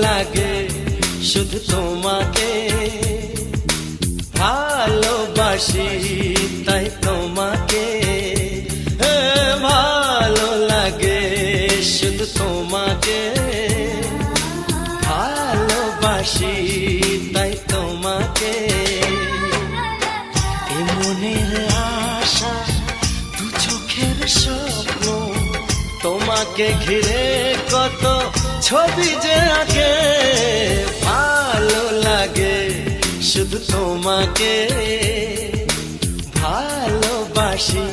লাগে শুধু তোমাকে ভালোবাসি তাই তোমাকে ভালো লাগে শুধু তোমাকে ভালোবাসি তাই তোমাকে এ মনের আশা দু চোখের স্বপ্ন তোমাকে ঘিরে কত ছবি যে আঁকে ভালো লাগে শুধু তোমাকে ভালোবাসি